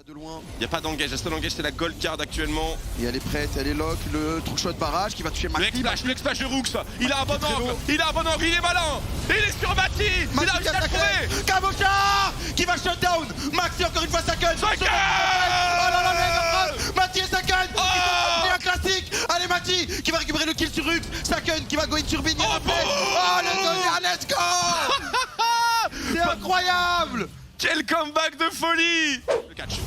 De loin. Il n'y a pas d'engage, la seule engage c'est la gold card actuellement. Et elle est prête, elle est lock, le true shot barrage qui va toucher Mati. Le splash de Rooks, il a un bon angle, il a un bon angle, il est malin. Il est sur Mati, il a réussi à le trouver. Cabochard qui va shutdown. Maxi encore une fois Saken. Oh là là, Mati et Saken qui sont un classique. Allez Mati qui va récupérer le kill sur Rux. Saken qui va go in sur Bini. Oh le donneur, let's go. C'est incroyable. Quel comeback de folie. Le catch.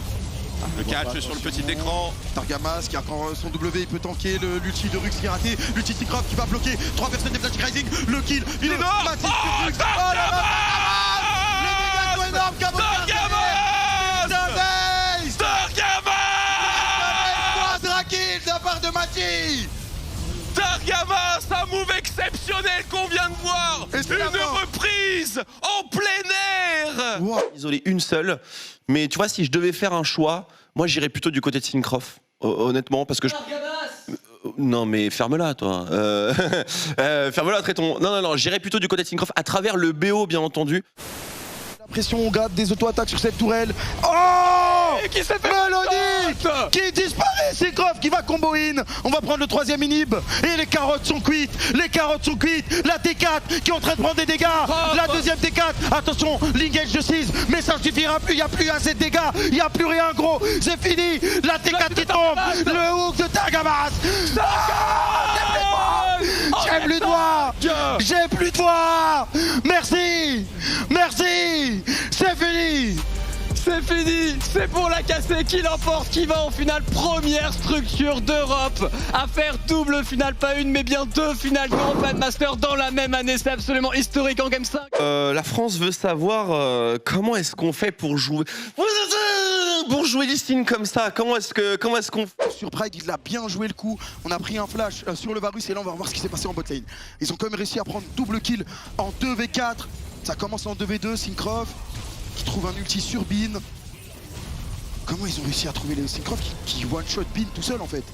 Le catch sur le petit écran. Targamas qui a encore son W, il peut tanker l'ulti de Rux qui est raté. L'ulti Syncroft qui va bloquer 3 personnes des Flash Rising. Le kill, il est mort. Oh là là, les dégâts sont énormes. Targamas kill de la part de Mati. Targamas, un move exceptionnel qu'on vient de voir. Une reprise en plein air. Wow. Isolé une seule, mais tu vois, si je devais faire un choix, moi j'irais plutôt du côté de Syncroft, honnêtement, parce que non mais ferme-la toi. Ferme-la, traitons. Non, j'irais plutôt du côté de Syncroft à travers le BO bien entendu. Pression, on garde des auto-attaques sur cette tourelle. Oh, qui s'est fait Melody qui disparaît. Syncroft qui va combo in. On va prendre le 3ème inhib. Et les carottes sont cuites. La T4 qui est en train de prendre des dégâts. La deuxième T4. Attention, l'engage de 6. Mais ça ne suffira plus. Il n'y a plus assez de dégâts. Il n'y a plus rien, gros. C'est fini. La T4 qui tombe. Le hook de Targamas. J'ai plus de voix. J'ai plus de voix. Merci. C'est fini. C'est fini, c'est pour la cassée qui l'emporte, qui va en finale première structure d'Europe à faire double finale, pas une mais bien 2 finales Grand Master dans la même année, c'est absolument historique en Game 5. La France veut savoir comment est-ce qu'on fait pour jouer Listing comme ça. Comment est-ce qu'on Sur Pride, il a bien joué le coup. On a pris un flash sur le Varus et là on va voir ce qui s'est passé en bot lane. Ils ont quand même réussi à prendre double kill en 2v4. Ça commence en 2v2, Syncroft qui trouve un ulti sur Bin. Comment ils ont réussi à trouver le Syncroft qui one-shot Bin tout seul en fait.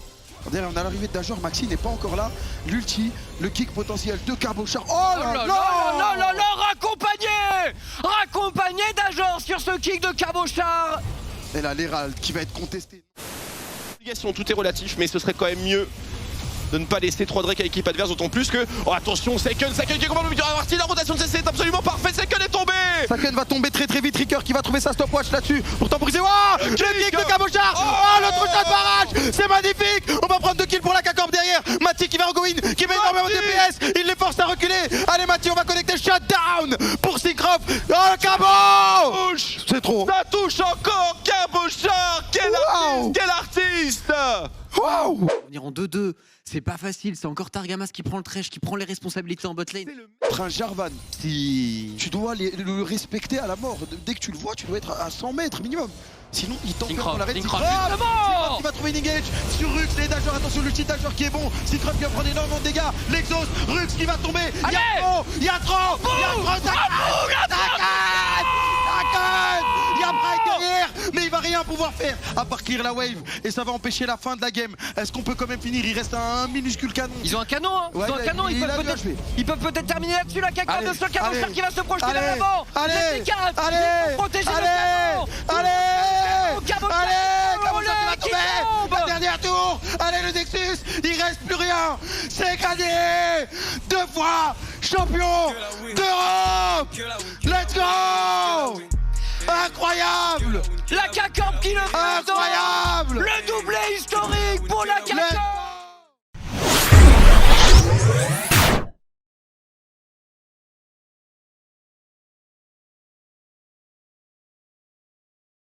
Derrière, on a l'arrivée de Dajor, Maxi n'est pas encore là. L'ulti, le kick potentiel de Cabochard. Oh là là, raccompagné Dajor sur ce kick de Cabochard. Et là, l'Herald qui va être contesté. Tout est relatif, mais ce serait quand même mieux de ne pas laisser 3 Drake à l'équipe adverse, d'autant plus que... Oh attention, Saken qui est complètement parti, la rotation de CC est absolument parfaite, Saken est tombé. Saken va tomber très vite, Ricker qui va trouver sa stopwatch là-dessus pour temporiser. Oh, le kick de Cabochard. Oh, le trou de barrage, c'est magnifique. On va prendre 2 kills pour la K-Corp derrière. Mati qui va en go in, qui met énormément de DPS, il les force à reculer. Allez Mati, on va connecter shutdown pour Syncroft. Oh, le Cabo. C'est trop. Ça touche encore Cabochard. Quel artiste. Wow. Venir en 2-2, c'est pas facile, c'est encore Targamas qui prend le trash, qui prend les responsabilités en bot lane. Un Jarvan, si tu dois le respecter à la mort. Dès que tu le vois, tu dois être à 100 mètres minimum. Sinon, il t'enferme dans la raid. Syncroft qui va trouver une engage sur Rux, les Dajor, attention, le cheat Dajor qui est bon. Syncroft qui va prendre énormément de dégâts. L'exhaust, Rux qui va tomber. Il y a trop. Il y a Bright derrière, mais il va rien pouvoir faire à part clear la wave et ça va empêcher la fin de la game. Est-ce qu'on peut quand même finir? Il reste un minuscule canon. Ils ont un canon, hein. Ils ont un canon, ils peuvent peut-être terminer là-dessus. La K-Corp de ce Cabochard qui va se projeter vers l'avant. Les T4 vont protéger le canon. La dernière tour. Allez le Nexus, il reste plus rien. C'est gagné. 2 fois champion d'Europe. Let's go. Incroyable. La K-Corp qui le fait. Incroyable. Le